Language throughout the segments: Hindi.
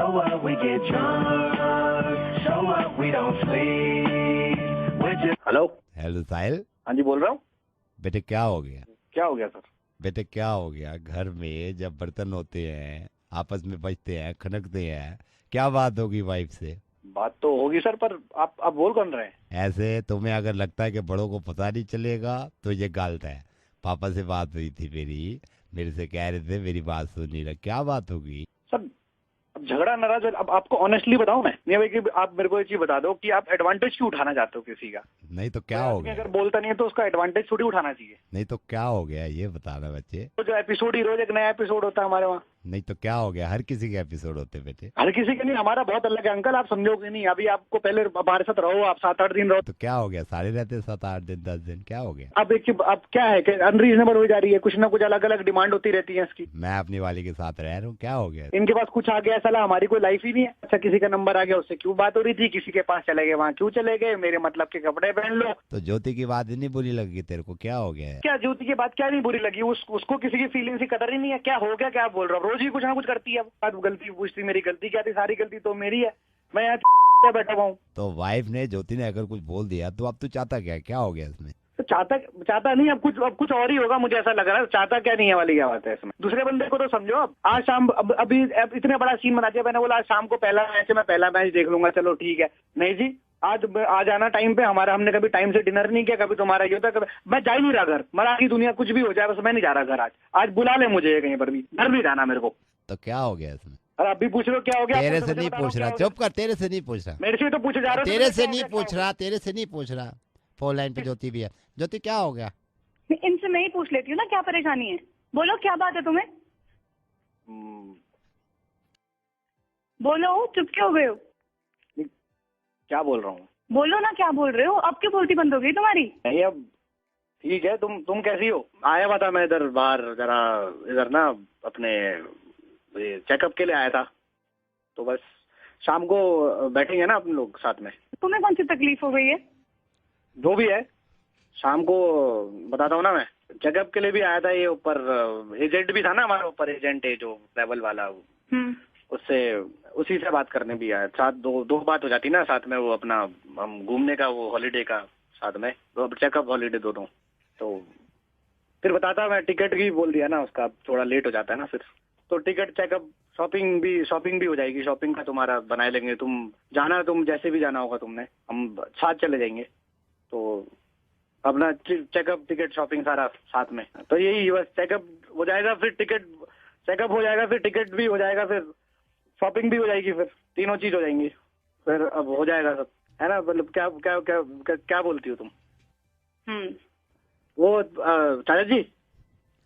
Show up, we get drunk. Show up, we don't sleep. Hello hello Sahil, हाँ जी बोल रहा हूँ। बेटे क्या हो गया? क्या हो गया सर? बेटे क्या हो गया? घर में जब बर्तन होते हैं आपस में बजते हैं खनकते हैं, क्या बात होगी वाइफ से? बात तो होगी सर, पर आप बोल कौन रहे हैं? ऐसे तुम्हें अगर लगता है कि बड़ों को पता नहीं चलेगा तो ये गलत है। पापा से बात हुई थी मेरे से कह रहे थे मेरी बात सुन नहीं रहा, क्या बात होगी? सर अब झगड़ा नाराज, अब आपको ऑनेस्टली बताऊं मैं, नहीं भाई कि आप मेरे को ये चीज बता दो कि आप एडवांटेज क्यों उठाना चाहते हो किसी का? नहीं तो क्या हो गया? अगर बोलता नहीं है तो उसका एडवांटेज थोड़ी उठाना चाहिए। नहीं तो क्या हो गया ये बताना बच्चे। तो जो एपिसोड ही रोज एक नया एपिसोड होता है हमारे वहाँ। नहीं तो क्या हो गया? हर किसी के एपिसोड होते बेटे। हर किसी के नहीं, हमारा बहुत अलग है अंकल, आप समझोगे नहीं। अभी आपको पहले हमारे साथ रहो, आप 7-8 दिन रहो। तो क्या हो गया? सारे रहते 7-8 दिन 10 दिन, क्या हो गया? अब एक अब क्या है कि अनरीजनेबल हो जा रही है, कुछ ना कुछ अलग अलग डिमांड होती रहती है इसकी। मैं अपनी वाली के साथ रह रहा हूँ, क्या हो गया? इनके पास कुछ आ गया साला, हमारी कोई लाइफ ही नहीं है। अच्छा किसी का नंबर आ गया, उससे क्यों बात हो रही थी, किसी के पास चले गए वहाँ क्यों चले गए, मेरे मतलब के कपड़े पहन लो। तो ज्योति की बात नहीं बुरी लगी तेरे को, क्या हो गया है? क्या ज्योति की बात क्या नहीं बुरी लगी? उसको किसी की फीलिंग्स की कदर ही नहीं है। क्या हो गया, क्या बोल रहा हूँ? रोज ही कुछ ना कुछ करती है। बात गलती पूछती, मेरी गलती क्या थी? सारी गलती तो मेरी है, मैं यहाँ बैठा हुआ हूँ। तो वाइफ ने ज्योति ने अगर कुछ बोल दिया तो अब तू चाहता क्या हो गया इसमें? तो चाहता नहीं, अब कुछ और ही होगा, मुझे ऐसा लग रहा है। चाहता क्या नहीं है वाली क्या बात है इसमें? दूसरे बंदे को तो समझो। अब आज शाम अभी इतने बड़ा सीन बना दिया, मैंने बोला आज शाम को पहला मैच है, मैं पहला मैच देख लूंगा, चलो ठीक है। नहीं जी, आज आना टाइम पे, हमने कभी टाइम से डिनर नहीं किया, कभी तुम्हारा ये होता, मैं जा ही नहीं रहा घर। मरा की दुनिया कुछ भी हो जाए, बस मैं नहीं जा रहा घर। आज बुला ले मुझे कहीं पर भी, घर नहीं जाना मेरे को। तो क्या हो गया इसमें? अरे अभी पूछ रहे हो क्या हो गया? तेरे से नहीं पूछ रहा, चुप कर, तेरे से नहीं पूछ रहा। मेरे से तो पूछे जा रहे हो। तेरे से नहीं पूछ रहा, तेरे से नहीं पूछ रहा। फोन लाइन पे ज्योति भी है। ज्योति क्या हो गया? इनसे मैं ही पूछ लेती हूँ ना, क्या परेशानी है? बोलो क्या बात है तुम्हें? बोलो, चुप क्यों हो गए हो? क्या बोल रहा हूँ? बोलो ना, क्या बोल रहे हो? अब क्यों बोलती बंद हो गई तुम्हारी? नहीं अब ठीक है, तुम कैसी हो? आया हुआ था मैं इधर बाहर, जरा इधर ना अपने चेकअप के लिए आया था, तो बस शाम को बैठेंगे ना अपन लोग साथ में। तुम्हें कौन सी तकलीफ हो गई है? जो भी है शाम को बताता हूँ ना। मैं चेकअप के लिए भी आया था, ये ऊपर एजेंट भी था ना हमारे ऊपर, एजेंट है जो ट्रैवल वाला, उससे उसी से बात करने भी आया। साथ दो बात हो जाती ना साथ में, वो अपना हम घूमने का, वो हॉलीडे का साथ में, तो चेकअप हॉलीडे दोनों। तो फिर बताता, मैं टिकट की बोल दिया ना उसका, थोड़ा लेट हो जाता है ना फिर, तो टिकट चेकअप शॉपिंग भी हो जाएगी। शॉपिंग का तुम्हारा बना लेंगे, तुम जैसे भी जाना होगा तुमने, हम साथ चले जाएंगे। तो अपना चेकअप टिकट शॉपिंग सारा साथ में, तो यही बस चेकअप हो जाएगा, फिर चेकअप हो जाएगा, फिर टिकट भी हो जाएगा, फिर शॉपिंग भी हो जाएगी, फिर तीनों चीज हो जाएंगी, फिर अब हो जाएगा सब, है ना? मतलब क्या क्या क्या क्या, क्या बोलती हो तुम? वो चाचा जी।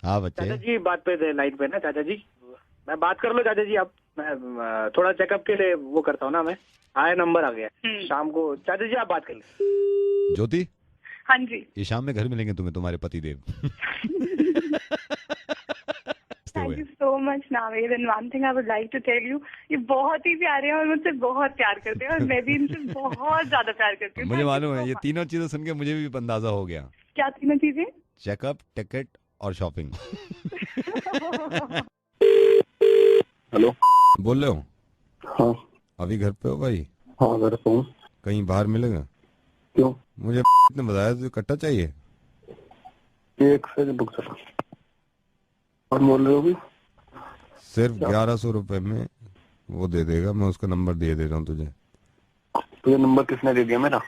हाँ बच्चे। चाचा जी बात पे थे, लाइट पे ना चाचा जी। मैं बात कर लो चाचा जी, आप मैं थोड़ा चेकअप के लिए वो करता हूँ ना। मैं आया, नंबर आ गया शाम को। चाचा जी आप बात कर लो। ज्योति, हाँ जी, ये शाम में घर मिलेंगे तुम्हें तुम्हारे पति देव। Thank you so much Naved. And one thing I would like to tell you, ये बहुत ही प्यारे हैं और मुझसे बहुत प्यार करते हैं, और मैं भी इनसे बहुत ज्यादा प्यार करती हूँ। मुझे मालूम है, ये तीनों चीजें सुन के मुझे भी अंदाजा हो गया। क्या तीनों चीजें? चेकअप, टिकट और शॉपिंग। हेलो, बोल रहे हो? हाँ अभी घर पे हो भाई? हाँ घर पे हूँ। कहीं बाहर मिलेगा? क्यों? मुझे ने बताया तो कट्टा चाहिए। एक से बुक चला। और बोल रहे हो भी? सिर्फ 1100 रुपए में वो दे देगा, मैं उसका नंबर दे रहा हूँ तुझे। तुझे नंबर किसने दे दिया मेरा?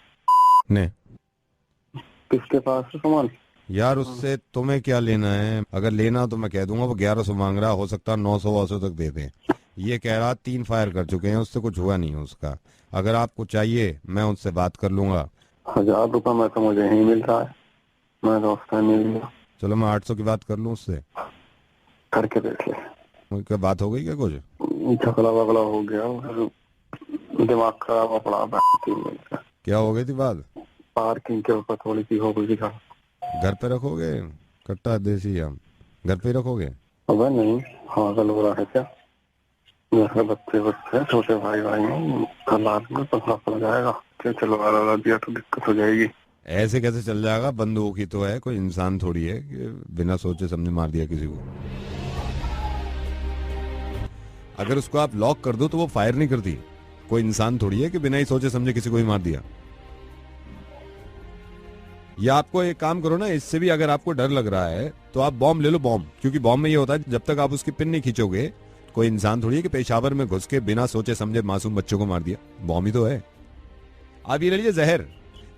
ने। किसके पास है सामान? यार उससे तुम्हें क्या लेना है? अगर लेना तो मैं कह दूंगा, वो 1100 मांग रहा, हो सकता है 900 तक दे दे। ये कह रहा 3 फायर कर चुके हैं, उससे कुछ हुआ नहीं है उसका। अगर आपको चाहिए मैं उससे बात कर लूंगा। 1000 रुपए में तो मुझे नहीं मिल रहा है, मैं तो उसका नहीं लिया। चलो मैं 800 की बात कर लूँ उससे, करके देख ले। क्या बात हो गई क्या कुछ? झगड़ा वगड़ा हो गया, दिमाग खराब हो पड़ा। क्या हो गई थी बात? पार्किंग के ऊपर थोड़ी सी हो गई थी। घर पे रखोगे कट्टा देसी आम? घर पे ही रखोगे? अबे नहीं, पागल हो रहा है क्या? मेरे बच्चे छोटे भाई हैं, हालात में पकड़ा पड़ जाएगा। चलो दिया तो दिक्कत हो जाएगी। ऐसे कैसे चल जाएगा? बंदूक ही तो है, कोई इंसान थोड़ी है कि बिना सोचे समझे मार दिया किसी को। अगर उसको आप लॉक कर दो तो वो फायर नहीं करती। कोई इंसान थोड़ी है कि बिना ही सोचे समझे किसी को ही मार दिया। या आपको एक काम करो ना, इससे भी अगर आपको डर लग रहा है तो आप बॉम्ब ले लो, बॉम्ब। क्योंकि बॉम्ब में ये होता है जब तक आप उसकी पिन नहीं खींचोगे, कोई इंसान थोड़ी है कि पेशावर में घुस के बिना सोचे समझे मासूम बच्चों को मार दिया। बॉम्ब ही तो है। आप ये ले लीजिए जहर,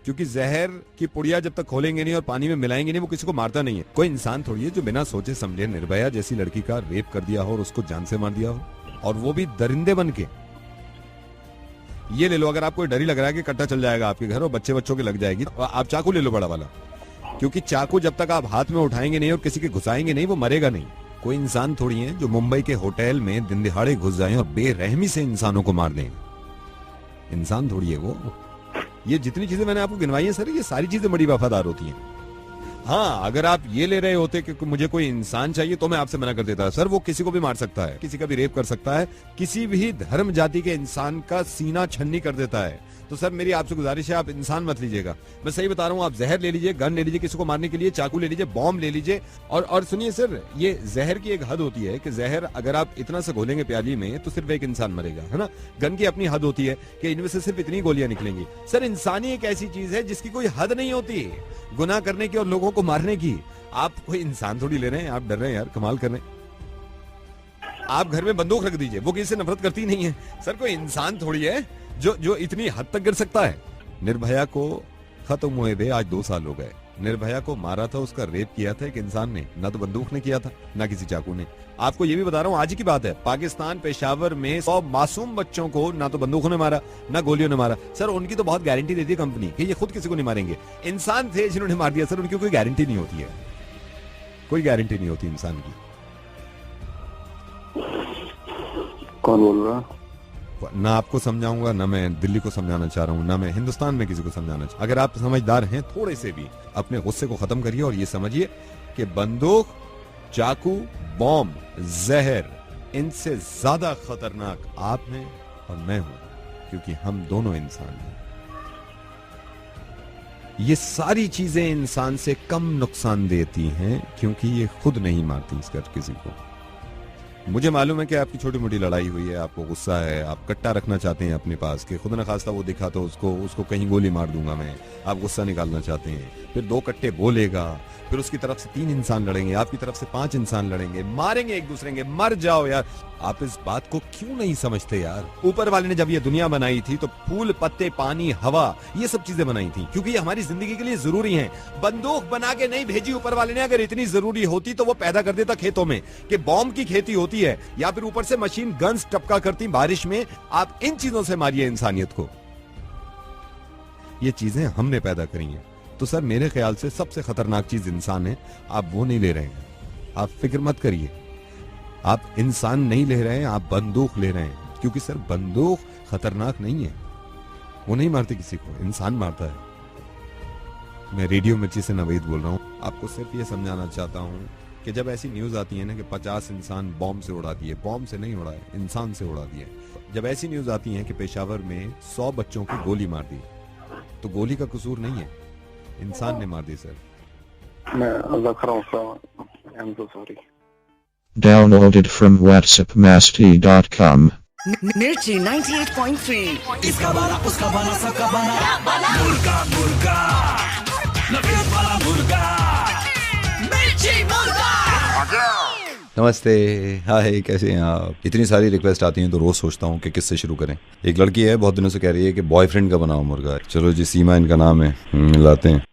क्योंकि जहर की पुड़िया जब तक खोलेंगे नहीं और पानी में मिलाएंगे नहीं वो किसी को मारता नहीं है। कोई इंसान थोड़ी है जो बिना सोचे समझे निर्भया जैसी लड़की का रेप कर दिया हो और उसको जान से मार दिया हो, और वो भी दरिंदे बन के। ये ले लो, अगर आपको डर ही लग रहा है कि कट्टा चल जाएगा आपके घर और बच्चों के लग जाएगी, तो आप चाकू ले लो बड़ा वाला। क्योंकि चाकू जब तक आप हाथ में उठाएंगे नहीं और किसी के घुसाएंगे नहीं वो मरेगा नहीं। कोई इंसान थोड़ी है जो मुंबई के होटल में दिन दिहाड़े घुस जाए और बेरहमी से इंसानों को मार दें। इंसान थोड़ी है वो। ये जितनी चीजें मैंने आपको गिनवाई है सर, ये सारी चीजें बड़ी वफादार होती हैं। हाँ, अगर आप ये ले रहे होते कि मुझे कोई इंसान चाहिए तो मैं आपसे मना कर देता। सर वो किसी को भी मार सकता है, किसी का भी रेप कर सकता है, किसी भी धर्म जाति के इंसान का सीना छन्नी कर देता है। तो सर मेरी आपसे गुजारिश है, आप इंसान मत लीजिएगा। मैं सही बता रहा हूँ, आप जहर ले लीजिए, गन ले लीजिए किसी को मारने के लिए, चाकू ले लीजिए, बॉम्ब ले लीजिए। और सुनिए सर, ये जहर की एक हद होती है कि जहर अगर आप इतना से घोलेंगे प्याली में तो सिर्फ एक इंसान मरेगा, है ना। गन की अपनी हद होती है कि इनमें से सिर्फ इतनी गोलियां निकलेंगी। सर इंसानी एक ऐसी चीज है जिसकी कोई हद नहीं होती गुनाह करने की और लोगों को मारने की। आप कोई इंसान थोड़ी ले रहे हैं, आप डर रहे हैं यार, कमाल कर रहे हैं। आप घर में बंदूक रख दीजिए, वो किसी से नफरत करती नहीं है। सर कोई इंसान थोड़ी है जो इतनी हद तक गिर सकता है। निर्भया को खत्म हुए हुए आज 2 साल हो गए। निर्भया को मारा था, उसका रेप किया था एक इंसान ने, ना तो बंदूक ने किया था ना किसी चाकू ने। आपको ये भी बता रहा हूँ, आज की बात है, पाकिस्तान पेशावर में 100 मासूम बच्चों को ना तो बंदूकों ने मारा ना गोलियों ने मारा। सर उनकी तो बहुत गारंटी देती है कंपनी कि ये खुद किसी को नहीं मारेंगे। इंसान थे जिन्होंने मार दिया सर, उनकी कोई गारंटी नहीं होती है, कोई गारंटी नहीं होती इंसान की। कौन बोल रहा है? ना आपको समझाऊंगा, ना मैं दिल्ली को समझाना चाह रहा हूँ, ना मैं हिंदुस्तान में किसी को समझाना चाह। अगर आप समझदार हैं थोड़े से भी, अपने गुस्से को खत्म करिए और ये समझिए कि बंदूक, चाकू, बॉम्ब, जहर, इनसे ज्यादा खतरनाक आप हैं और मैं हूं, क्योंकि हम दोनों इंसान हैं। ये सारी चीजें इंसान से कम नुकसान देती हैं क्योंकि ये खुद नहीं मारती इस कर किसी को। मुझे मालूम है कि आपकी छोटी मोटी लड़ाई हुई है, आपको गुस्सा है, आप कट्टा रखना चाहते हैं अपने पास कि खुद न खास्ता वो दिखा तो उसको कहीं गोली मार दूंगा मैं। आप गुस्सा निकालना चाहते हैं, फिर 2 कट्टे बोलेगा, फिर उसकी तरफ से 3 इंसान लड़ेंगे, आपकी तरफ से 5 इंसान लड़ेंगे, मारेंगे एक दूसरे के। मर जाओ यार। आप इस बात को क्यों नहीं समझते यार? ऊपर वाले ने जब ये दुनिया बनाई थी तो फूल, पत्ते, पानी, हवा, ये सब चीजें बनाई थी क्योंकि ये हमारी जिंदगी के लिए जरूरी हैं। बंदूक बना के नहीं भेजी ऊपर वाले ने। अगर इतनी जरूरी होती तो वो पैदा कर देता खेतों में कि बॉम्ब की खेती होती है, या फिर ऊपर से मशीन गन्स टपका करती बारिश में। आप इन चीजों से मारिए इंसानियत को। ये चीजें हमने पैदा करी हैं। तो सर मेरे ख्याल से सबसे खतरनाक चीज इंसान है, आप वो नहीं ले रहे हैं। आप फिक्र मत करिए, आप इंसान नहीं ले रहे हैं, आप बंदूक ले रहे हैं। क्योंकि सर बंदूक खतरनाक नहीं है, वो नहीं मारती किसी को, इंसान मारता है। मैं रेडियो मिर्ची से नवीद बोल रहा हूँ। आपको सिर्फ ये समझाना चाहता हूँ कि जब ऐसी न्यूज आती है ना कि 50 इंसान बॉम्ब से उड़ा दिए, बॉम्ब से नहीं उड़ाए, इंसान से उड़ा दिए। जब ऐसी न्यूज आती है कि पेशावर में 100 बच्चों को गोली मार दी, तो गोली का कसूर नहीं है, इंसान ने मार दी सर। मैं रख रहा हूँ, I am so sorry. Downloaded from whatsappmasti.com. मिर्ची 98.3। इसका बना उसका बना सबका बना मुर्गा मुर्गा नवीद वाला मुर्गा मिर्ची मुर्गा। नमस्ते, हाय, कैसे हैं आप? इतनी सारी रिक्वेस्ट आती हैं तो रोज सोचता हूँ कि किससे शुरू करें। एक लड़की है बहुत दिनों से कह रही है कि बॉयफ्रेंड का बनाओ मुर्गा। चलो जी, सीमा इनका नाम है, मिलाते हैं।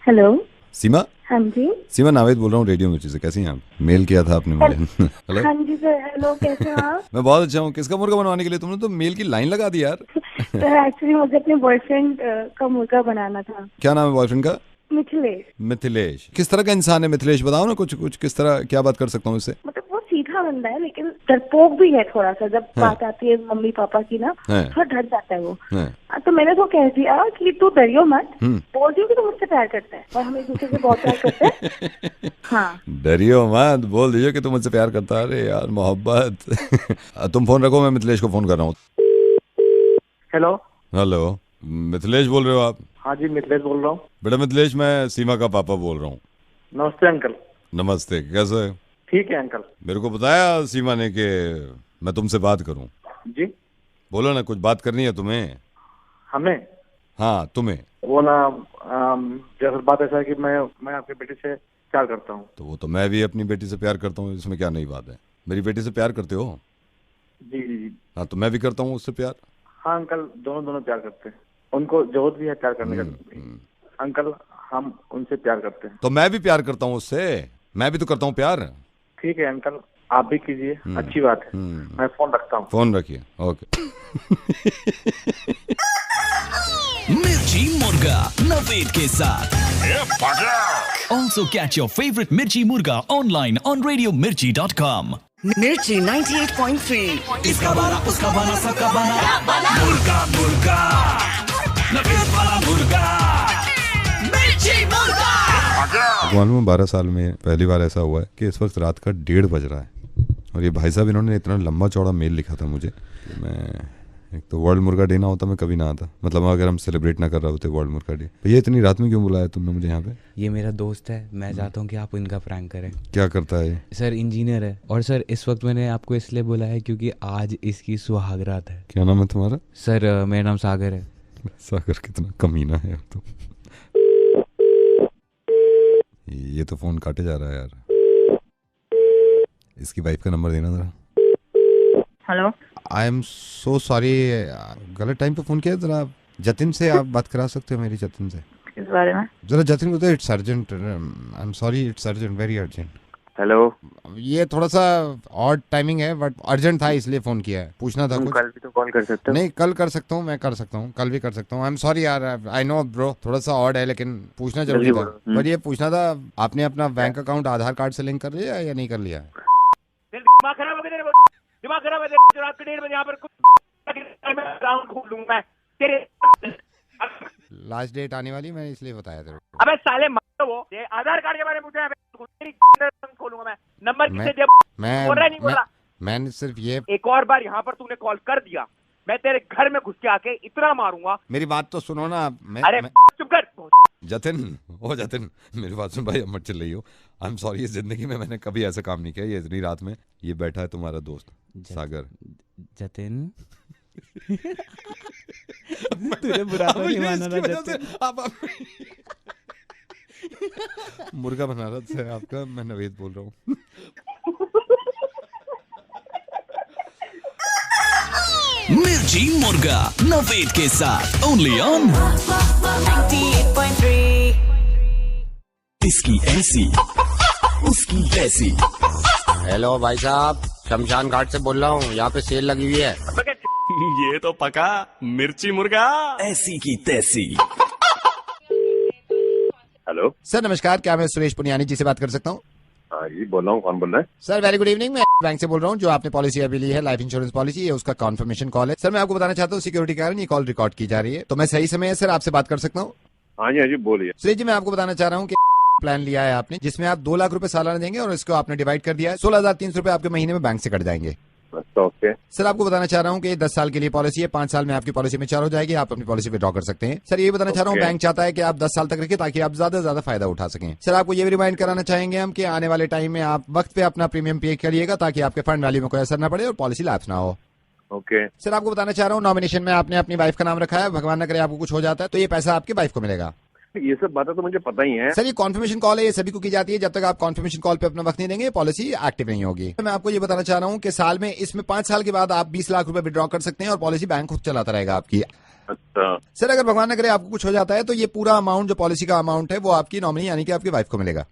हेलो सीमा? हाँ जी। सीमा, नावेद बोल रहा हूँ रेडियो मिर्ची से। कैसी हैं आप? मेल किया था आपने मुझे। हेलो। हाँ जी सर, हेलो, कैसे हो आप? मैं बहुत अच्छा हूँ। किसका मुर्गा बनवाने के लिए? तुमने तो मेल की लाइन लगा दी यार। सर एक्चुअली मुझे अपने बॉयफ्रेंड का मुर्गा बनाना था। क्या नाम है बॉयफ्रेंड का? मिथिलेश। मिथिलेश। किस तरह का इंसान है मिथिलेश? बताओ ना कुछ किस तरह, क्या बात कर सकता हूँ इससे? मतलब वो सीधा बंदा है लेकिन डरपोक भी है थोड़ा सा। जब बात आती है मम्मी पापा की ना, थोड़ा डर जाता है वो। तो मैंने तो कह दिया कि तू डरियो मत, बोल दियो कि तू मुझसे प्यार करता है और हम एक दूसरे से बहुत प्यार करते हैं। हाँ, डरियो मत, बोल दीजिए कि तू मुझसे प्यार करता है। अरे यार मोहब्बत। तुम फोन रखो, मैं मिथिलेश को फोन कर रहा हूँ। हेलो। हेलो, मिथिलेश बोल रहे हो आप? हाँ जी, मिथिलेश बोल रहा हूँ। बेटा मिथिलेश, मैं सीमा का पापा बोल रहा हूँ। नमस्ते अंकल। नमस्ते, कैसे? ठीक है अंकल। मेरे को बताया सीमा ने कि मैं तुमसे बात करूं। जी बोलो ना, कुछ बात करनी है तुम्हें? हमें? हाँ तुम्हें। वो ना जैसे बात ऐसा है कि मैं आपकी बेटी से प्यार करता हूँ। तो वो तो मैं भी अपनी बेटी से प्यार करता हूँ, इसमें क्या नई बात है? मेरी बेटी से प्यार करते हो? जी जी जी। हाँ तो मैं भी करता हूँ उससे प्यार। हाँ अंकल, दोनों प्यार करते हैं, उनको जरूरत भी है प्यार करने का। अंकल हम उनसे प्यार करते हैं। तो मैं भी प्यार करता हूँ उससे, मैं भी तो करता हूँ प्यार। ठीक है अंकल, आप भी कीजिए, अच्छी बात है। मैं फोन रखता हूँ। फोन रखिए, ओके। मिर्ची मुर्गा नवेद के साथ। Also catch your favorite Mirchi Murga online on RadioMirchi.com. Mirchi 98.3. इसका बना उसका बना सबका बना मुर्गा मुर्गा नवेद वाला मुर्गा मिर्ची मुर्गा। मालूम है 12 साल में पहली बार ऐसा हुआ है कि इस वक्त रात का 1:30 बज रहा है और ये भाई साहब इन्होंने इतना लंबा चौड़ा मेल लिखा था मुझे। मैं एक तो वर्ल्ड मुर्गा डे ना होता मैं कभी ना आता, मतलब अगर हम सेलिब्रेट ना कर रहे होते वर्ल्ड मुर्गा डे। भैया इतनी रात में क्यों बुलाया तुमने मुझे यहाँ पे? ये मेरा दोस्त है, मैं चाहता हूँ कि आप इनका प्रैंक करें। क्या करता है? सर इंजीनियर है। और सर इस वक्त मैंने आपको इसलिए बुलाया है क्योंकि आज इसकी सुहागरात है। क्या नाम है तुम्हारा? सर मेरा नाम सागर है। सागर कितना कमीना है यार तुम। ये तो फोन काटे जा रहा है यार। इसकी वाइफ का नंबर देना जरा। Hello, I am so sorry, गलत टाइम पे फोन किया। जरा जतिन से आप बात करा सकते हो मेरी? जतिन से किस बारे में? जरा जतिन को तो it's urgent, I am sorry, it's urgent, very urgent. Hello, ये थोड़ा सा ऑड टाइमिंग है बट अर्जेंट था इसलिए फोन किया है, पूछना था कुछ। कल भी तो कॉल कर सकते हो। नहीं कल कर सकता हूँ, मैं कर सकता हूँ, कल भी कर सकता हूँ। आई एम सॉरी यार, आई नो ब्रो, थोड़ा सा ऑड है लेकिन पूछना जरूरी था। पर ये पूछना था, आपने अपना बैंक अकाउंट आधार कार्ड से लिंक कर लिया या नहीं कर लिया? दिमाग खराब हो गया, दिमाग खराब है। रात के 1:30 बजे यहाँ पर अकाउंट खोल दूंगा मैं तेरे। लास्ट डेट आने वाली, मैंने इसलिए बताया तेरे को। अबे साले मारो, वो आधार कार्ड के बारे में पूछा, खोलूंगा मैं। नंबर किसे दे? बोल रहा नहीं बोल रहा। मैंने सिर्फ ये, एक और बार यहाँ पर तूने कॉल कर दिया, मैं तेरे घर में घुस के आके इतना मारूंगा। मेरी बात तो सुनो ना। अरे चुप कर जतिन, ओ जतिन मेरी बात सुन भाई, अब मत चिल रही हो। आई एम सॉरी, इस जिंदगी में मैंने कभी ऐसा काम नहीं किया। ये इतनी रात में ये बैठा है तुम्हारा दोस्त सागर। जतिन तुझे बुरा तो नहीं माना ना जतिन? मुर्गा बनारस है आपका, मैं नवेद बोल रहा हूँ। मिर्ची मुर्गा नवेद के साथ ओनली ऑन 98.3. इसकी ऐसी उसकी वैसी। हेलो भाई साहब, शमशान घाट से बोल रहा हूँ, यहाँ पे सेल लगी हुई है। ये तो पका मिर्ची मुर्गा ऐसी की तैसी। हेलो सर नमस्कार, क्या मैं सुरेश पुनियानी जी से बात कर सकता हूँ? हाँ जी बोल रहा हूँ, कौन बोल रहा है? सर वेरी गुड इवनिंग, मैं बैंक से बोल रहा हूँ। जो आपने पॉलिसी अभी ली है, लाइफ इंश्योरेंस पॉलिसी, ये उसका कॉन्फर्मेशन कॉल है। सर मैं आपको बताना चाहता हूँ सिक्योरिटी के कारण ये कॉल रिकॉर्ड की जा रही है, तो मैं सही समय है सर आपसे बात कर सकता हूँ? हाँ जी बोलिए। सुरेश जी मैं आपको बताना चाह रहा हूँ कि प्लान लिया है आपने, जिसमें आप 2 लाख रुपए सालाना देंगे और इसको आपने डिवाइड कर दिया है। 16,300 रुपए आपके महीने में बैंक से कट जाएंगे। ओके सर आपको बताना चाह रहा हूँ कि 10 साल के लिए पॉलिसी है, 5 साल में आपकी पॉलिसी में 4 हो जाएगी, आप अपनी पॉलिसी विड्रॉ कर सकते हैं। सर ये बताना चाह रहा हूँ, बैंक चाहता है कि आप 10 साल तक रखिए ताकि आप ज्यादा से ज्यादा फायदा उठा सकें। सर आपको ये भी रिमाइंड कराना चाहेंगे हम कि आने वाले टाइम में आप वक्त पे अपना प्रीमियम पे करिएगा ताकि आपके फंड वैल्यू में कोई असर न पड़े और पॉलिसी लैप्स ना हो। ओके सर आपको बताना चाह रहा हूँ, नॉमिनेशन में आपने अपनी वाइफ का नाम रखा है, भगवान न करे आपको कुछ हो जाता है तो ये पैसा आपकी वाइफ को मिलेगा। ये सब बातें तो मुझे पता ही है सर। ये कॉन्फर्मेशन कॉल है, ये सभी को की जाती है। जब तक आप कॉन्फर्मेशन कॉल पे अपना वक्त नहीं देंगे पॉलिसी एक्टिव नहीं होगी। मैं आपको ये बताना चाह रहा हूँ कि साल में इसमें 5 साल के बाद आप 20 लाख रुपए विड्रॉ कर सकते हैं और पॉलिसी बैंक खुद चलाता रहेगा आपकी। अच्छा सर अगर भगवान न करे आपको कुछ हो जाता है तो ये पूरा अमाउंट जो पॉलिसी का अमाउंट है वो आपकी नॉमिनी यानी कि आपकी वाइफ को मिलेगा।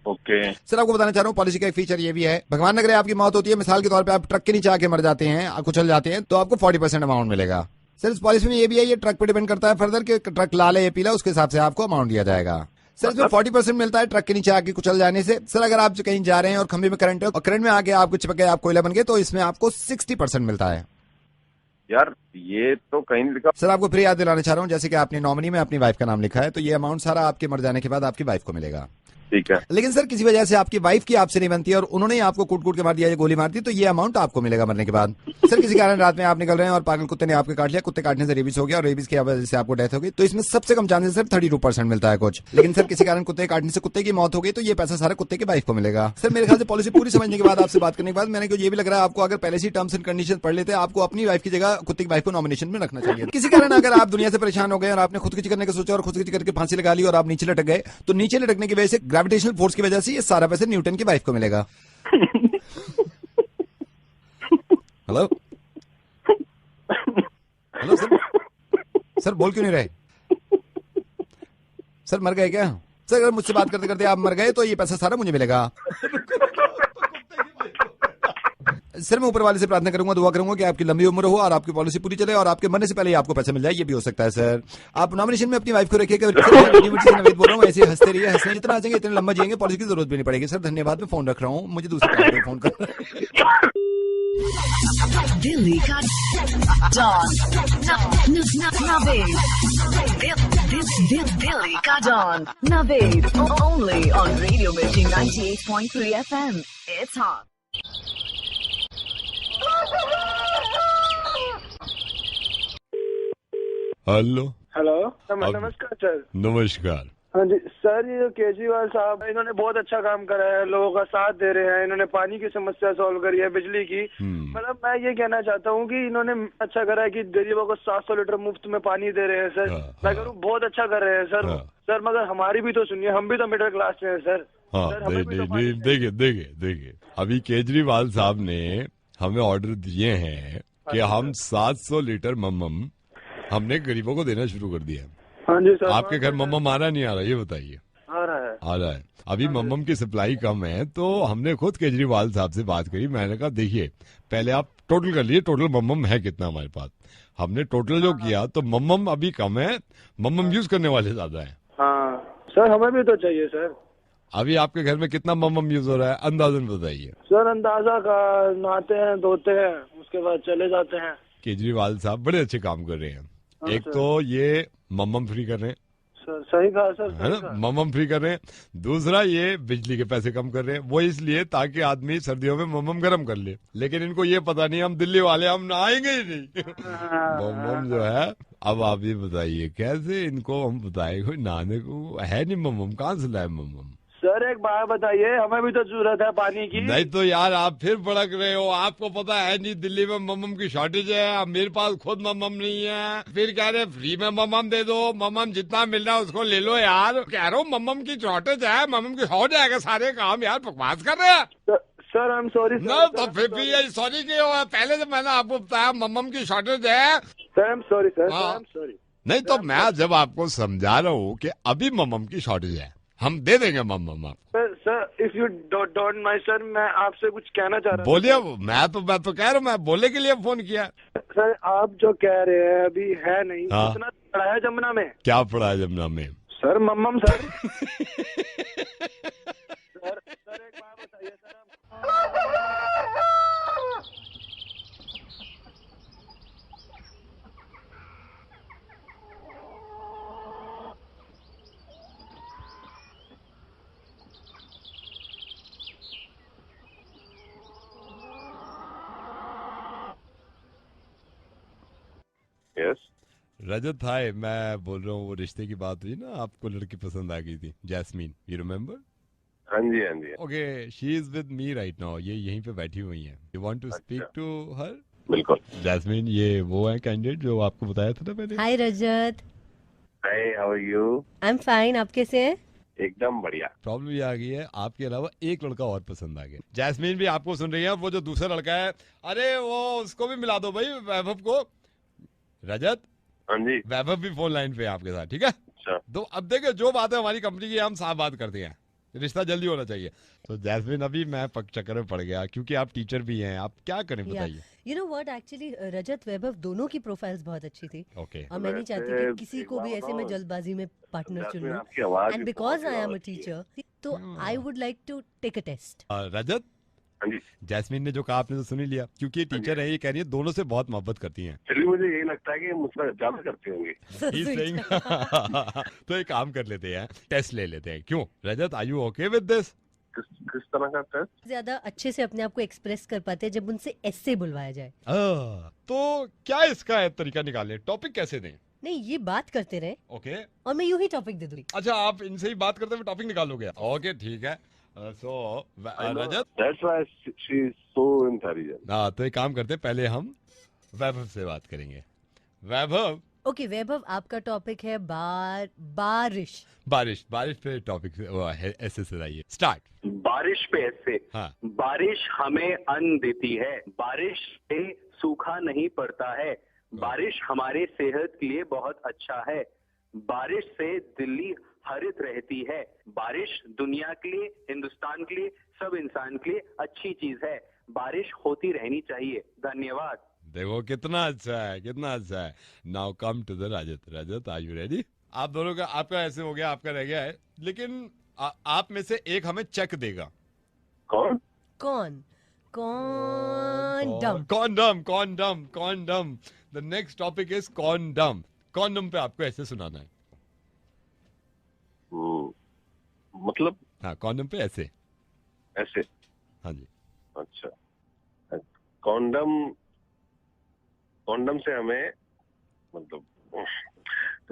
ओके सर आपको बताना चाह रहा हूँ पॉलिसी का एक फीचर ये भी है, भगवान न करे आपकी मौत होती है, मिसाल के तौर पे आप ट्रक के नीचे आके मर जाते हैं, कुचल जाते हैं, तो आपको 40% अमाउंट मिलेगा। सर इस पॉलिसी में ये भी है, ये ट्रक पे डिपेंड करता है फर्दर कि ट्रक लाल है या पीला, उसके हिसाब से आपको अमाउंट दिया जाएगा। सर इसमें 40% मिलता है ट्रक के नीचे आके कुचल जाने से। सर अगर आप कहीं जा रहे हैं और खंभे में करंट है और करंट में आके आपको चिपक गए, आप कोयला बन गए, तो इसमें आपको 60% मिलता है। यार ये तो कहीं नहीं लिखा। सर आपको फिर याद दिलाना चाह रहा हूँ, जैसे कि आपने नॉमिनी में अपनी वाइफ का नाम लिखा है तो ये अमाउंट सारा आपके मर जाने के बाद आपकी वाइफ को मिलेगा। ठीक है। लेकिन सर किसी वजह से आपकी वाइफ की आपसे नहीं बनती और उन्होंने आपको कूट के मार दिया या गोली मार दी तो ये अमाउंट आपको मिलेगा मरने के बाद। सर किसी कारण रात में आप निकल रहे हैं और पागल कुत्ते ने आपके काट लिया, कुत्ते काटने से रेबीज हो गया और रेबीज की वजह से आपको डेथ हो गई, तो इसमें सबसे कम चांसेस सर 32% मिलता है कुछ। लेकिन सर किसी कारण कुत्ते काटने से कुत्ते की मौत हो गई तो ये पैसा सारा कुत्ते की वाइफ को मिलेगा। सर मेरे ख्याल से पॉलिसी पूरी समझने के बाद आपसे बात करने के बाद मैंने ये भी लग रहा है आपको अगर पहले से टर्म्स एंड कंडीशन पढ़ लेते आपको अपनी वाइफ की जगह कुत्ते की वाइफ को नॉमिनेशन में रखना चाहिए। किसी कारण अगर आप दुनिया से परेशान हो गए और आपने खुदकुशी करने का सोचा और खुदकुशी करके फांसी लगा ली और आप नीचे लटक गए तो नीचे लटकने की वजह से ग्रेविटेशनल फोर्स की वजह से ये सारा पैसा न्यूटन की वाइफ को मिलेगा। हेलो हेलो सर बोल क्यों नहीं रहे? सर मर गए क्या? सर अगर मुझसे बात करते करते आप मर गए तो ये पैसा सारा मुझे मिलेगा। सर मैं ऊपर वाले से प्रार्थना करूंगा, दुआ करूंगा कि आपकी लंबी उम्र हो और आपकी पॉलिसी पूरी चले और आपके मरने से पहले आपको पैसा मिल जाए, ये भी हो सकता है। सर आप नॉमिनेशन में अपनी वाइफ को रखिएगा। नवेद बोल रहा हूँ, ऐसे हंसते रहिए, हंसने जितना आ जाएंगे इतने लंबा जिएंगे, पॉलिसी की जरूरत भी नहीं पड़ेगी। सर धन्यवाद, मैं फोन रख रहा हूँ, मुझे दूसरे फोन कर। दिल्ली का डॉन नवेद, दिल्ली का don Naved, only on radio Mirchi 98.3 FM। It's hot. Hello hello नमस्कार सर। नमस्कार। हाँ जी सर, ये केजरीवाल साहब इन्होंने बहुत अच्छा काम करा है, लोगों का साथ दे रहे हैं, इन्होंने पानी की समस्या सॉल्व करी है, बिजली की। मतलब मैं ये कहना चाहता हूँ कि इन्होंने अच्छा करा है कि गरीबों को 700 लीटर मुफ्त में पानी दे रहे हैं सर। मैं करूँ बहुत अच्छा कर रहे हैं सर। सर मगर हमारी भी तो सुनिए, हम भी तो मिडिल क्लास से हैं सर। हाँ देखिए अभी केजरीवाल साहब ने हमें ऑर्डर दिए हैं कि हम 700 लीटर मम्मम हमने गरीबों को देना शुरू कर दिया है। हाँ जी सर। आपके घर मम्मम आ रहा नहीं आ रहा ये बताइए? आ रहा है। अभी मम्मम की सप्लाई कम है तो हमने खुद केजरीवाल साहब से बात करी। मैंने कहा देखिए पहले आप टोटल कर लिए, टोटल मम्मम है कितना हमारे पास। हमने टोटल जो किया तो मम्मम अभी कम है, मम्मम यूज करने वाले ज्यादा है। हाँ सर हमें भी तो चाहिए सर। अभी आपके घर में कितना मम्मम यूज हो रहा है अंदाजन बताइए? सर अंदाजा का नहाते हैं, धोते हैं, उसके बाद चले जाते हैं। केजरीवाल साहब बड़े अच्छे काम कर रहे हैं। एक तो ये मम्मम फ्री कर रहे हैं सर, सही कहा सर, है ना, मम्मम फ्री कर रहे हैं। दूसरा ये बिजली के पैसे कम कर रहे हैं, वो इसलिए ताकि आदमी सर्दियों में मम्मम गर्म कर ले। लेकिन इनको ये पता नहीं हम दिल्ली वाले हम नहाएंगे ही नहीं। मम्मम जो है, अब आप ये बताइए कैसे इनको हम बताए, कोई नहाने को है नहीं मम्मम, कहाँ से लाए मम्मम? सर एक बात बताइए, हमें भी तो जरूरत है पानी की। नहीं तो यार आप फिर भड़क रहे हो, आपको पता है नहीं दिल्ली में मम्मम की शॉर्टेज है, अब मेरे पास खुद मम्मम नहीं है, फिर कह रहे फ्री में मम्मम दे दो, मम्मम जितना मिल रहा है उसको ले लो यार। कह रहा हूँ मम्मम की शॉर्टेज है, मम्मम की हो जाएगा सारे काम, यार बकवास कर रहे हैं। Sir I am sorry. ना तो फिर भी ये सॉरी क्यों है? पहले से मैंने आपको बताया मम्मम की शॉर्टेज है। Sir I am sorry sir, I am sorry. नहीं तो मैं जब आपको समझा रहा हूँ कि अभी मम्मम की शॉर्टेज है, हम दे देंगे मम्मम आपको। Sir if you don't mind sir, मैं आपसे कुछ कहना चाह रहा हूँ। बोलिए। मैं तो कह रहा हूँ, मैं बोलने के लिए फोन किया। सर आप जो कह रहे हैं अभी है नहीं, हाँ। इतना पड़ा है जमुना में। क्या पड़ा है जमुना में? Sir मम्मम sir. सर एक बात बताइए सर। यस रजत हाय, मैं बोल रहा हूँ वो रिश्ते की बात हुई ना, आपको लड़की पसंद आ गई थी, जैस्मीन, यू रिमेम्बर? हाँ जी हाँ जी। Okay, she is with me right now, ये यहीं पे बैठी हुई हैं। You want to speak to her? बिल्कुल। जैस्मीन ये वो है कैंडिडेट जो आपको बताया था ना मैंने। Hi Rajat. Hi how are you? I am fine, आप कैसे हैं? एकदम बढ़िया। प्रॉब्लम ये आ गई है, आपके अलावा एक लड़का और पसंद आ गया। जैस्मीन भी आपको सुन रही है, वो जो दूसरा लड़का है, अरे वो उसको भी मिला दो भाई, वैभव को। रजत। हाँ जी। वैभव भी फोन लाइन पे है आपके साथ, ठीक है? अच्छा। तो अब देखो जो बात है हमारी कंपनी की, हम साफ बात करते हैं, रिश्ता जल्दी होना चाहिए। तो जैस्मिन अभी मैं चक्कर में पड़ गया क्योंकि आप टीचर भी हैं, आप क्या करें बताइए? यू नो व्हाट, एक्चुअली रजत वैभव दोनों की प्रोफाइल्स बहुत अच्छी थी। ओके। और मैं नहीं चाहती कि किसी को भी ऐसे मैं जल्दबाजी में पार्टनर चुन लूं। And because I am a teacher, तो I would like to take a test. Rajat हाँ जी। जैस्मिन ने जो कहा आपने तो सुन ही लिया, क्योंकि ये टीचर है, ये कह रही है दोनों से बहुत मोहब्बत करती हैं। चलिए मुझे यही लगता है कि मुझसे ज्यादा करते होंगे। तो एक काम कर लेते हैं, टेस्ट ले लेते हैं। क्यों Rajat, are you okay with this? किस तरह का टेस्ट? ज्यादा अच्छे से अपने आप को एक्सप्रेस कर पाते हैं जब उनसे ऐसे बुलवाया जाए। तो क्या इसका तरीका निकालें, टॉपिक कैसे दें? नहीं, ये बात करते रहे। ओके। और मैं यूं ही टॉपिक दे दूंगी। अच्छा, आप इनसे ही बात करते हुए टॉपिक निकालोगे? ओके ठीक है। सो रजत, That's why she is so intelligent. हाँ, तो एक काम करते हैं, पहले हम वैभव से बात करेंगे। वैभव। ओके वैभव, आपका टॉपिक है बारिश। बारिश पे टॉपिक ऐसे सुनाइए। स्टार्ट। बारिश पे ऐसे। हाँ। बारिश हमें अन्न देती है, बारिश से सूखा नहीं पड़ता है, बारिश हमारे सेहत के लिए बहुत अच्छा है, बारिश से दिल्ली हरित रहती है, बारिश दुनिया के लिए, हिंदुस्तान के लिए, सब इंसान के लिए अच्छी चीज है, बारिश होती रहनी चाहिए। धन्यवाद। देखो कितना अच्छा है, कितना अच्छा है। Now come to the Rajat. Rajat, are you ready? आप दोनों का, आपका ऐसे हो गया, आपका रह गया है, लेकिन आप में से एक हमें चेक देगा। कौन? Condom. The next topic is condom. Condom पे आपको ऐसे सुनाना है। मतलब? हाँ, कॉन्डम पे ऐसे। हाँ जी। अच्छा, कॉन्डम से हमें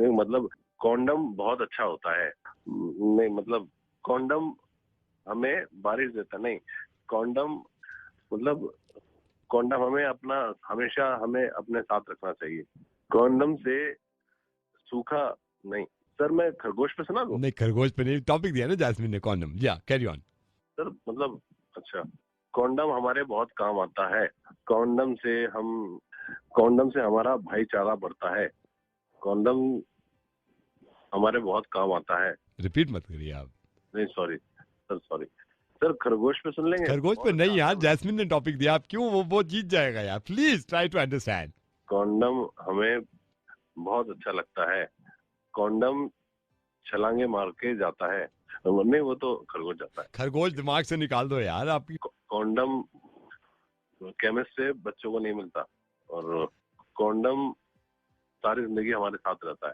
मतलब कॉन्डम बहुत अच्छा होता है। नहीं मतलब कॉन्डम हमें बारिश देता नहीं, कॉन्डम हमें हमेशा हमें अपने साथ रखना चाहिए। कॉन्डम से सूखा नहीं। सर मैं खरगोश पे सुना दूं? नहीं, खरगोश पे नहीं, टॉपिक दिया ना जैस्मिन ने, कॉन्डम। या कैरी ऑन। सर मतलब अच्छा, कॉन्डम हमारे बहुत काम आता है, कॉन्डम से हमारा भाईचारा बढ़ता है, कॉन्डम हमारे बहुत काम आता है। रिपीट मत करिए आप। नहीं सॉरी सर, खरगोश पे सुन लेंगे? खरगोश पे नहीं यार, जैस्मिन ने टॉपिक दिया, आप क्यों, वो जीत जाएगा यार। Please try to understand. Condom हमें बहुत अच्छा लगता है, कॉन्डम छलांगे मार के जाता है। नहीं, वो तो खरगोश जाता है। खरगोश दिमाग से निकाल दो यार आपकी। कॉन्डम केमिस्ट से बच्चों को नहीं मिलता, और कॉन्डम सारी जिंदगी हमारे साथ रहता है।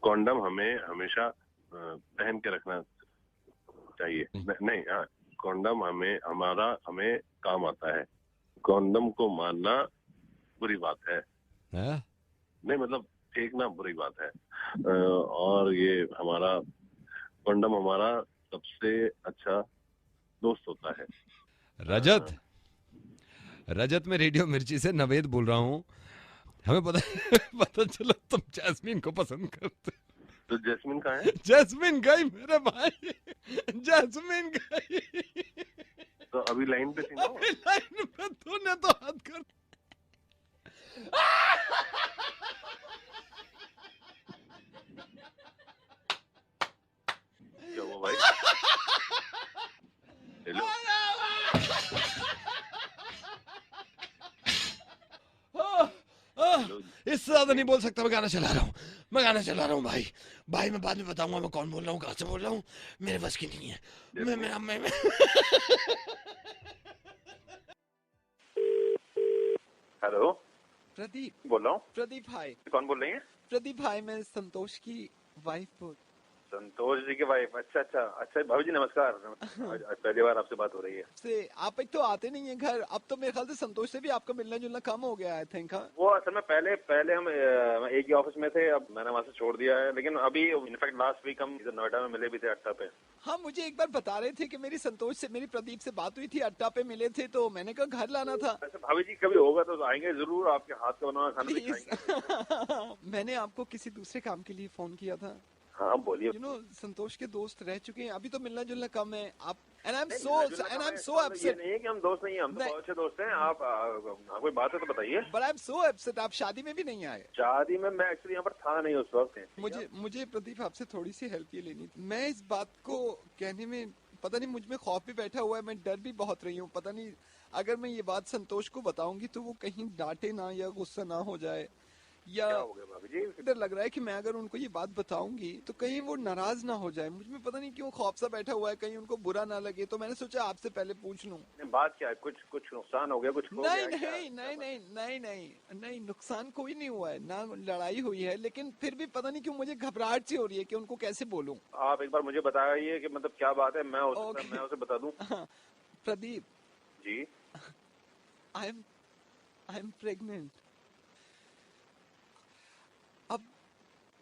कॉन्डम हमें हमेशा पहन के रखना चाहिए। नहीं, हाँ, कॉन्डम हमें काम आता है, कॉन्डम को मारना बुरी बात है। नहीं मतलब फेंकना बुरी बात है। और ये कॉन्डम हमारा सबसे अच्छा दोस्त होता है। रजत में रेडियो मिर्ची से नवेद बोल रहा हूँ। हमें पता चला तुम जैस्मिन को पसंद करते। तो जैस्मिन कहाँ है? जैस्मिन गई मेरे भाई, जैस्मिन गई। तो अभी लाइन पे थी ना? लाइन पे तूने तो हाथ कर। क्या हुआ भाई? हेलो। इससे ज्यादा नहीं बोल सकता। मैं गाना चला रहा हूँ भाई मैं बाद में बताऊंगा मैं कौन बोल रहा हूँ, कहाँ से बोल रहा हूँ, मेरे बस की नहीं है। मैं हेलो प्रदीप बोल रहा हूँ। प्रदीप भाई। कौन बोल रही है? प्रदीप भाई, मैं संतोष की वाइफ बोल। संतोष जी की वाइफ? अच्छा भाभी जी नमस्कार। आज पहली बार आपसे बात हो रही है। से आप एक तो आते नहीं है घर, अब तो मेरे ख्याल से संतोष से भी आपका मिलना जुलना कम हो गया है। थिंक वो असल में पहले हम एक ही ऑफिस में थे, अब मैंने वहाँ से छोड़ दिया है, लेकिन अभी इनफैक्ट लास्ट वीक हम इधर नोएडा में मिले भी थे अट्टा पे। हाँ, मुझे एक बार बता रहे थे कि मेरी प्रदीप से बात हुई थी, अट्टा पे मिले थे, तो मैंने कहा घर लाना था। अच्छा भाभी जी कभी होगा तो आएंगे जरूर, आपके हाथ का बना हुआ खाना भी खाएंगे। मैंने आपको किसी दूसरे काम के लिए फोन किया था। हाँ बोलिए। संतोष के दोस्त रह चुके हैं, अभी तो मिलना जुलना कम है। आप and I am so upset. नहीं है कि हम दोस्त नहीं है, हम तो बहुत अच्छे दोस्त हैं। आप कोई बात है तो बताइए। But I am so upset, आप शादी में भी नहीं आए। शादी में मैं एक्चुअली यहाँ पर था नहीं उस वक्त। मुझे प्रदीप आपसे थोड़ी सी हेल्प ये लेनी थी। मैं इस बात को कहने में पता नहीं मुझ में खौफ भी बैठा हुआ है, मैं डर भी बहुत रही हूँ। पता नहीं अगर मैं ये बात संतोष को बताऊंगी तो वो कहीं डांटे ना या गुस्सा ना हो जाए, या डर लग रहा है कि मैं अगर उनको ये बात बताऊंगी तो कहीं वो नाराज ना हो जाए। मुझ में पता नहीं क्यों खौफ सा बैठा हुआ है, कहीं उनको बुरा ना लगे, तो मैंने सोचा आपसे पहले पूछ लूं। बात क्या है? कुछ नुकसान हो गया? कुछ खो नहीं गया क्या? नहीं, नुकसान कोई नहीं हुआ है, ना लड़ाई हुई है, लेकिन फिर भी पता नहीं क्यों मुझे घबराहट सी हो रही है कि उनको कैसे बोलूं। आप एक बार मुझे बताइए कि मतलब क्या बात है, मैं उसे बता दूं। Pradeep ji, I am pregnant. अब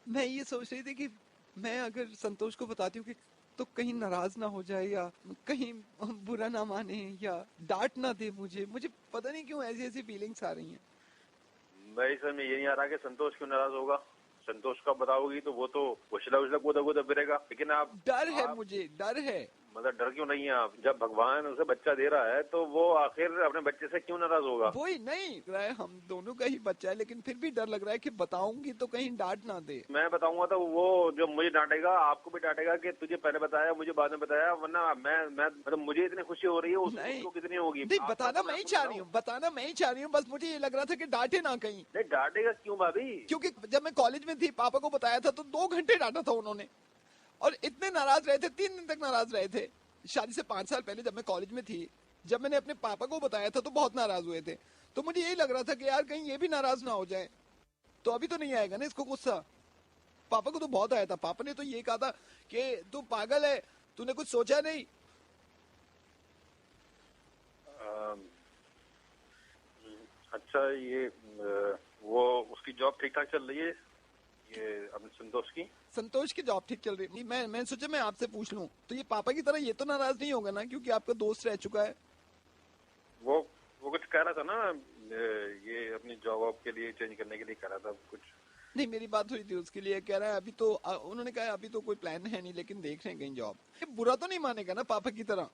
मैं ये सोच रही थी कि मैं अगर संतोष को बताती हूँ कि तो कहीं नाराज ना हो जाए या कहीं बुरा ना माने या डांट ना दे मुझे पता नहीं क्यों ऐसी फीलिंग्स आ रही हैं। मैं समझ में ये नहीं आ रहा कि संतोष क्यों नाराज होगा। संतोष का बताओगी तो वो तो उछला कूदा फिरेगा, लेकिन आप मुझे डर है। मतलब डर क्यों नहीं है आप? जब भगवान उसे बच्चा दे रहा है तो वो आखिर अपने बच्चे से क्यों नाराज होगा? वही नहीं रहा है, हम दोनों का ही बच्चा है, लेकिन फिर भी डर लग रहा है कि बताऊंगी तो कहीं डांट ना दे। मैं बताऊंगा तो वो जो मुझे डांटेगा आपको भी डांटेगा कि तुझे पहले बताया मुझे बाद में बताया, वरना मैं मतलब मुझे इतनी खुशी हो रही है उसको कितनी होगी? नहीं, बताना मैं ही चाह रही हूँ, बस मुझे ये लग रहा था कि डांटे ना कहीं। नहीं डांटेगा क्यों भाभी? क्योंकि जब मैं कॉलेज में थी पापा को बताया था तो 2 घंटे डांटा था उन्होंने, और इतने नाराज रहे थे, 3 दिन तक नाराज रहे थे। शादी से 5 साल पहले जब मैं कॉलेज में थी, जब मैंने अपने पापा को बताया था तो बहुत नाराज हुए थे। तो मुझे यही लग रहा था कि यार कहीं ये भी नाराज ना हो जाए। तो अभी तो नहीं आएगा ना इसको गुस्सा? पापा को तो बहुत आया था। पापा ने तो ये कहा था कि तू पागल है, तूने कुछ सोचा नहीं। अच्छा, ये वो उसकी जॉब ठीक ठाक चल रही है? ये अपने संतोष की जॉब ठीक चल रही है। मैं सोचा मैं आपसे पूछ लूं, तो ये पापा की तरह ये तो नाराज नहीं होगा ना, क्योंकि आपका दोस्त रह चुका है। वो कुछ कह रहा था ना, ये अपनी जॉब के लिए चेंज करने के लिए कह रहा था कुछ। नहीं, मेरी बात हुई थी उसके लिए, कह रहा है अभी तो उन्होंने कहा अभी तो कोई प्लान है नहीं, लेकिन देख रहे हैं कहीं जॉब। ये बुरा तो नहीं मानेगा ना पापा की तरह?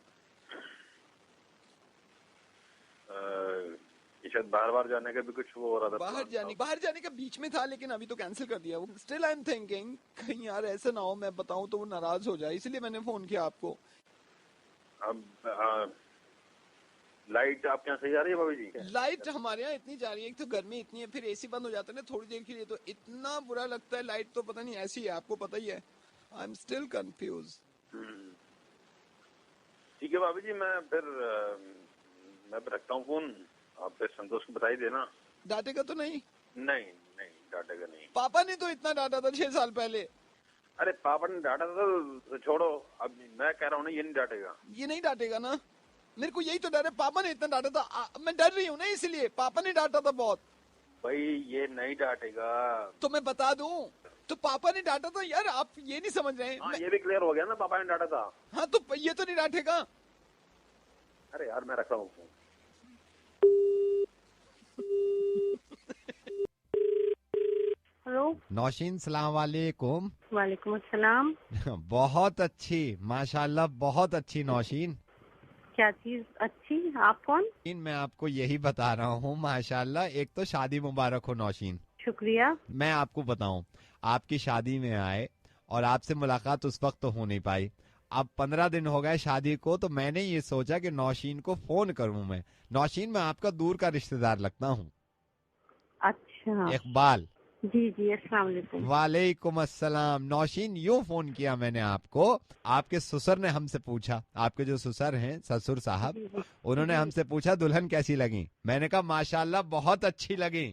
शायद बाहर जाने का भी कुछ वो हो रहा था। बाहर जाने का बीच में था, लेकिन अभी तो कैंसिल कर दिया वो। स्टिल आई एम थिंकिंग कहीं यार ऐसा ना हो मैं बताऊं तो वो नाराज हो जाए, इसलिए मैंने फोन किया आपको। अब लाइट आपके यहाँ सही आ रही है भाभी जी? लाइट हमारे यहाँ इतनी जा रही है, एक तो गर्मी इतनी है, फिर एसी बंद हो जाता है ना थोड़ी देर के लिए, तो इतना बुरा लगता है। लाइट तो पता नहीं ऐसी है, आपको पता ही है। I am still confuse. ठीक है भाभी जी, मैं फिर रखता हूँ फोन। आप फिर संतोष को बताई देना। डांटेगा तो नहीं? नहीं डांटेगा नहीं। पापा ने तो इतना डांटा था 6 साल पहले। अरे पापा ने डांटा था तो छोड़ो, अब मैं कह रहा हूँ ना, ये नहीं डांटेगा। ये नहीं डांटेगा ना? मेरे को यही तो डर है, पापा ने इतना डांटा था, मैं डर रही हूँ ना, इसलिए। पापा ने डांटा था बहुत। भाई ये नहीं डांटेगा तो मैं बता दूं, तो पापा ने डांटा था यार, आप ये नहीं समझ रहे हैं। ये भी क्लियर हो गया ना, पापा ने डांटा था। हाँ, तो ये तो नहीं डांटेगा। अरे यार मैं रख रहा हूँ। हेलो नौशीन, सलाम वालेकुम। वालेकुम अस्सलाम। बहुत अच्छी, माशाल्लाह बहुत अच्छी नौशीन। क्या चीज अच्छी? आप कौन? मैं आपको यही बता रहा हूँ, माशाल्लाह। एक तो शादी मुबारक हो नौशीन। शुक्रिया। मैं आपको बताऊं, आपकी शादी में आए और आपसे मुलाकात उस वक्त तो हो नहीं पाई। अब 15 दिन हो गए शादी को, तो मैंने ये सोचा कि नौशीन को फोन करूं मैं। नौशीन, मैं आपका दूर का रिश्तेदार लगता हूँ। अच्छा। इकबाल। जी अस्सलाम वालेकुम। वालेकुम अस्सलाम। नौशीन, यूँ फोन किया मैंने आपको, आपके ससुर ने हमसे पूछा, आपके जो ससुर हैं, ससुर साहब, उन्होंने हमसे पूछा दुल्हन कैसी लगी। मैंने कहा माशाल्लाह बहुत अच्छी लगी,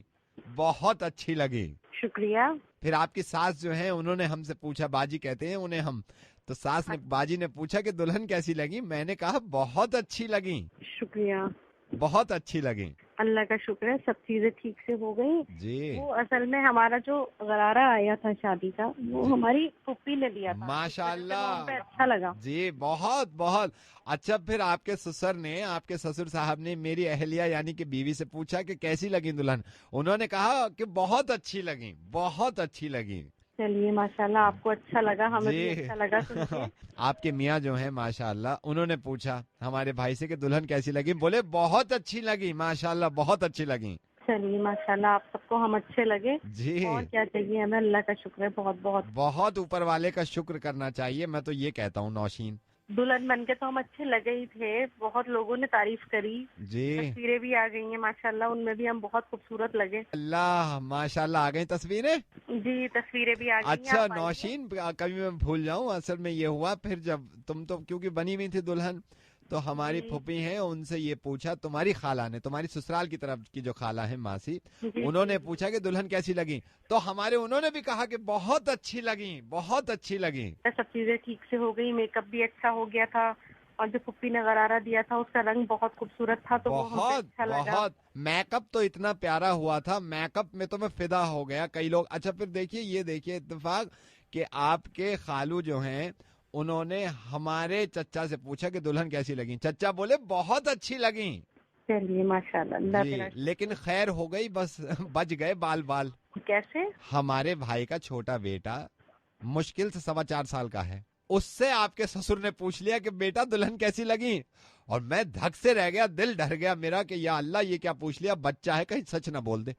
बहुत अच्छी लगी। शुक्रिया। फिर आपकी सास जो है, उन्होंने हमसे पूछा, बाजी कहते हैं उन्हें हम, तो सास ने, बाजी ने पूछा कि दुल्हन कैसी लगी। मैंने कहा बहुत अच्छी लगी। शुक्रिया। बहुत अच्छी लगी। अल्लाह का शुक्र है, सब चीजें ठीक से हो गई जी। वो असल में हमारा जो गरारा आया था शादी का, वो हमारी पुप्पी ने दिया था। माशाल्लाह, अच्छा लगा जी, बहुत बहुत अच्छा। फिर आपके ससुर ने, आपके ससुर साहब ने मेरी अहलिया यानी कि बीवी से पूछा कि कैसी लगी दुल्हन। उन्होंने कहा कि बहुत अच्छी लगी, बहुत अच्छी लगी। चलिए माशाल्लाह, आपको अच्छा लगा, हमें भी अच्छा लगा सुन के। आपके मियाँ जो है माशाल्लाह, उन्होंने पूछा हमारे भाई से कि दुल्हन कैसी लगी। बोले बहुत अच्छी लगी, माशाल्लाह बहुत अच्छी लगी। चलिए माशाल्लाह, आप सबको हम अच्छे लगे जी। और क्या चाहिए हमें? अल्लाह का शुक्र है, बहुत बहुत बहुत ऊपर वाले का शुक्र करना चाहिए। मैं तो ये कहता हूँ नौशीन, दुल्हन बन के तो हम अच्छे लगे ही थे, बहुत लोगों ने तारीफ करी जी। तस्वीरें भी आ गई हैं माशाल्लाह, उनमें भी हम बहुत खूबसूरत लगे। अल्लाह माशाल्लाह, आ गई तस्वीरें? जी तस्वीरें भी आ गई। अच्छा नौशीन, कभी मैं भूल जाऊं, असल में ये हुआ फिर जब तुम तो क्योंकि बनी हुई थी दुल्हन, तो हमारी फूफी हैं, उनसे ये पूछा, तुम्हारी खाला ने, तुम्हारी ससुराल की तरफ की जो खाला है मासी, उन्होंने पूछा कि दुल्हन कैसी लगी, तो हमारे उन्होंने भी कहा कि बहुत अच्छी लगी, बहुत अच्छी लगी। सब चीजें ठीक से हो गई, मेकअप भी अच्छा हो गया था, और जो फुप्पी ने गरारा दिया था उसका रंग बहुत खूबसूरत था, तो बहुत वो अच्छा लगा। बहुत मेकअप तो इतना प्यारा हुआ था, मेकअप में तो मैं फिदा हो गया। कई लोग, अच्छा फिर देखिए, ये देखिए इत्तेफाक कि आपके खालू जो हैं उन्होंने हमारे चच्चा से पूछा कि दुल्हन कैसी लगी, चच्चा बोले बहुत अच्छी लगी। चलिए माशाल्लाह। जी, लेकिन खैर हो गई, बस बच गए बाल बाल। कैसे? हमारे भाई का छोटा बेटा मुश्किल से 4.25 साल का है, उससे आपके ससुर ने पूछ लिया कि बेटा दुल्हन कैसी लगी, और मैं धक से रह गया, दिल डर गया मेरा कि या अल्लाह ये क्या पूछ लिया, बच्चा है कहीं सच ना बोल दे।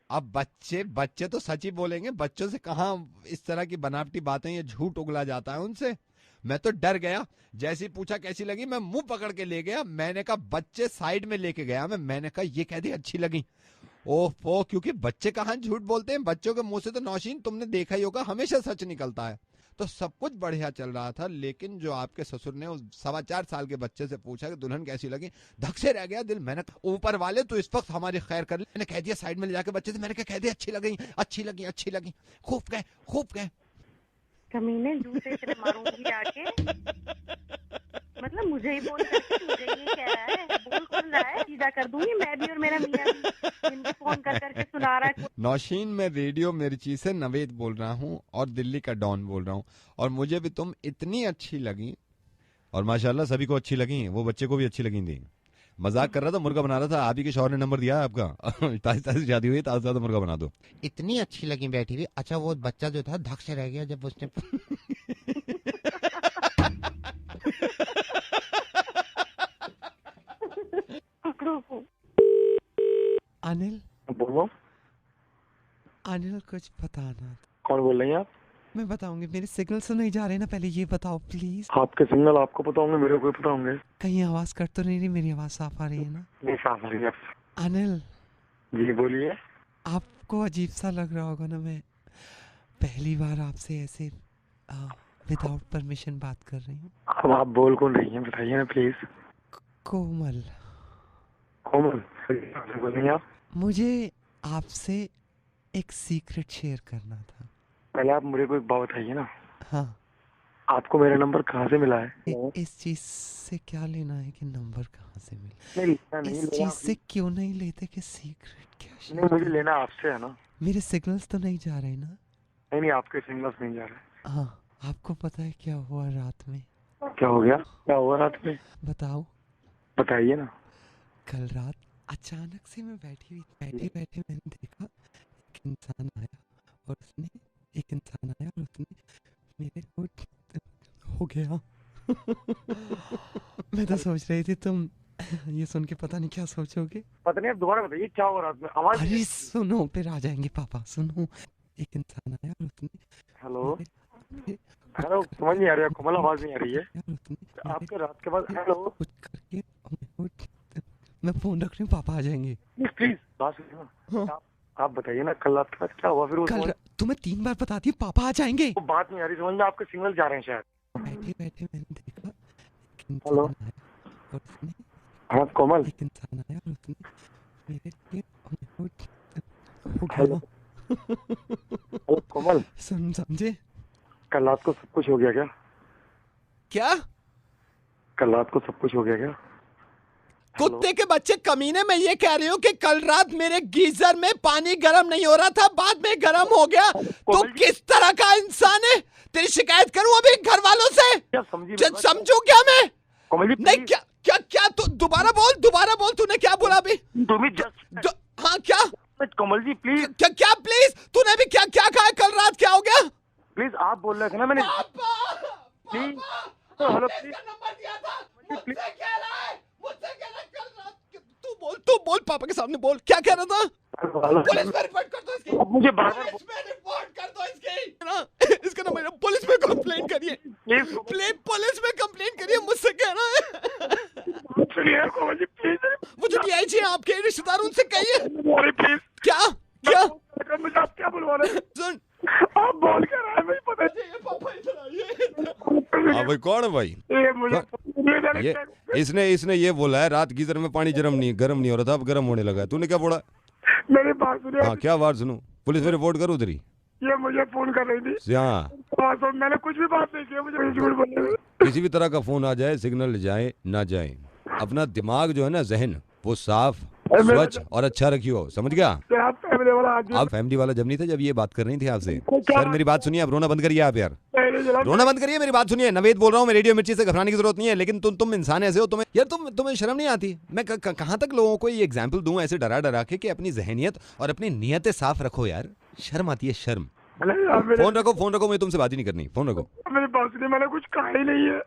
अब बच्चे तो सच ही बोलेंगे, बच्चों से कहाँ इस तरह की बनावटी बातें, ये झूठ उगला जाता है उनसे। मैं तो डर गया, जैसे ही पूछा कैसी लगी, मैं मुंह पकड़ के ले गया, मैंने कहा बच्चे साइड में लेके गया मैंने कहा ये कह दी अच्छी लगी। ओह, क्योंकि बच्चे कहाँ झूठ बोलते हैं, बच्चों के मुंह से तो नौशीन तुमने देखा ही होगा हमेशा सच निकलता है। तो सब कुछ बढ़िया चल रहा था, लेकिन जो आपके ससुर ने उस 4.25 साल के बच्चे से पूछा कि दुल्हन कैसी लगी, धक से रह गया दिल। मैंने ऊपर वाले तो इस वक्त हमारी खैर कर ली, मैंने कह दिया साइड में ले जाके बच्चे से, मैंने कह दिया अच्छी लगी, अच्छी लगी, अच्छी लगी, खूब गए। कमीने जूते इतने मारूंगी आके, मतलब मुझे ही फोन करके मुझे ये कह रहा है, बोल कौन रहा है, सीधा कर दूंगी मैं भी और मेरा मियां भी, इनको फोन कर करके सुना रहा है। नौशीन, मैं रेडियो मिर्ची से नवेद बोल रहा हूँ और दिल्ली का डॉन बोल रहा हूँ, और मुझे भी तुम इतनी अच्छी लगी, और माशाल्लाह सभी को अच्छी लगी, वो बच्चे को भी अच्छी लगी थी। मजाक कर रहा था, मुर्गा बना रहा था, आप ही के शौहर ने नंबर दिया है आपका, ताज़ी शादी हुई, ताज़ा मुर्गा बना दो। इतनी अच्छी लगी बैठी हुई। अच्छा वो बच्चा जो था धक से रह गया जब उसने अनिल, बोलो। अनिल कुछ बताना। कौन बोल रही हैं आप? मैं बताऊंगी, मेरे सिग्नल से नहीं जा रहे ना, पहले ये बताओ प्लीज। आपके सिग्नल आपको पता होंगे, मेरे को पता होंगे। कहीं आवाज कट तो नहीं रही? मेरी आवाज साफ आ रही है ना? नहीं साफ आ रही है। अनिल जी बोलिए। आपको अजीब सा लग रहा होगा ना, मैं पहली बार आपसे ऐसे विदाउट परमिशन बात कर रही हूँ। अब आप बोल कौन रही हैं, बताइए ना प्लीज। कोमल। कोमल बोलिए आप। मुझे आपसे एक सीक्रेट शेयर करना था। पहले आप मुझे को एक बात बताइए ना। हाँ। आपको मेरा नंबर कहाँ से मिला है? इस चीज से क्या लेना है कि नंबर कहाँ से मिला? नहीं, इस चीज से क्यों नहीं लेते कि सीक्रेट क्या शेयर? नहीं, मुझे लेना आपसे है ना। मेरे सिग्नल्स तो नहीं जा रहे ना? नहीं, आपके सिग्नल्स नहीं जा रहे। हाँ, आपको पता है क्या हुआ रात में? क्या हो गया? क्या हुआ रात में? बताओ। बताइए ना। कल रात अचानक से मैं बैठे मैंने देखा एक इंसान आया और उसने मेरे को हो गया। मैं तो सोच रही थी तुम ये सुन के पता नहीं क्या सोचोगे। पता नहीं, आप दोबारा बताइए क्या हुआ रात में। आवाज। अरे सुनो, फिर आ जाएंगे पापा। सुनो, एक इंसान आया और उसने हेलो समझ नहीं आ रही है, कोमल आवाज नहीं आ रही है आपके रात के बाद। हेलो कुछ करके मैं फोन रख रही हूँ, पापा आ जाएंगे। प्लीज बात सुनो। आप बताइए ना कल रात के बाद क्या हुआ? फिर कल तुम्हें 3 बार बता दी, पापा आ जाएंगे। वो बात नहीं आ रही समझ में, आपके सिग्नल जा रहे हैं शायद। बैठे मैंने देखा हेलो। हाँ कोमल। एक इंसान आया और उसने मेरे लिए हेलो कोमल। समझे? कल रात को सब कुछ हो गया क्या? कल रात को सब कुछ हो गया क्या? कुत्ते के बच्चे कमीने, में ये कह रही हूँ कि कल रात मेरे गीजर में पानी गर्म नहीं हो रहा था, बाद में गर्म हो गया। तो किस तरह का इंसान है? तेरी शिकायत करूँ अभी घर वालों से? समझू क्या मैं? नहीं क्या क्या क्या? तू दोबारा बोल, तूने क्या बोला अभी? हाँ क्या? कोमल जी प्लीज। क्या प्लीज? तूने भी क्या क्या कहा? कल रात क्या हो गया? प्लीज आप बोल रहे थे ना, मैंने प्लीज। Hello please. तू बोल पापा के सामने बोल, क्या कह रहा था? पुलिस में रिपोर्ट कर दो इसकी। मुझे पुलिस में रिपोर्ट कर दो इसकी ना, इसका ना मेरा पुलिस में कंप्लेंट करिए। पुलिस में कंप्लेंट करिए, मुझसे कह रहा है। वो जो डीआईजी है आपके रिश्तेदार, उनसे कहिए। क्या क्या मुझे आप क्या बुलवा रहे हैं? सुन, आप बोल कर रहे हैं, मुझे पता चाहिए। पापा इधर आइए। हाँ भाई, कौन है भाई? ये मुझे इसने ये बोला है रात गीजर में पानी गर्म नहीं हो रहा था, अब गर्म होने लगा है। तूने क्या बोला? मेरी बात सुनिए। हाँ, क्या बात सुनूं? पुलिस में रिपोर्ट करूँ तेरी? ये मुझे फोन कर रही थी। हाँ, तो मैंने कुछ भी बात नहीं की, मुझे झूठ बोलने। किसी भी तरह का फोन आ जाए, सिग्नल जाए ना जाए, अपना दिमाग जो है ना, जहन, वो साफ, स्वच्छ और अच्छा रखियो, समझ गया? आप फैमिली वाला जब नहीं था, जब ये बात कर रही थी आपसे। सर मेरी बात सुनिए, आप रोना बंद करिए। आप यार रोना बंद करिए, मेरी बात सुनिए। नवेद बोल रहा हूँ मैं, रेडियो मिर्ची से घबराने की जरूरत नहीं है। लेकिन तुम इंसान ऐसे हो, तुम्हें शर्म नहीं आती? मैं कहाँ तक लोगों को ये एग्जाम्पल दूं ऐसे डरा के अपनी जहनियत और अपनी नियतें साफ रखो यार। शर्म आती है, शर्म। फोन रखो, मुझे तुमसे बात ही नहीं करनी। फोन रखो। मेरी बात सुनिए, मैंने कुछ कहा ही नहीं है।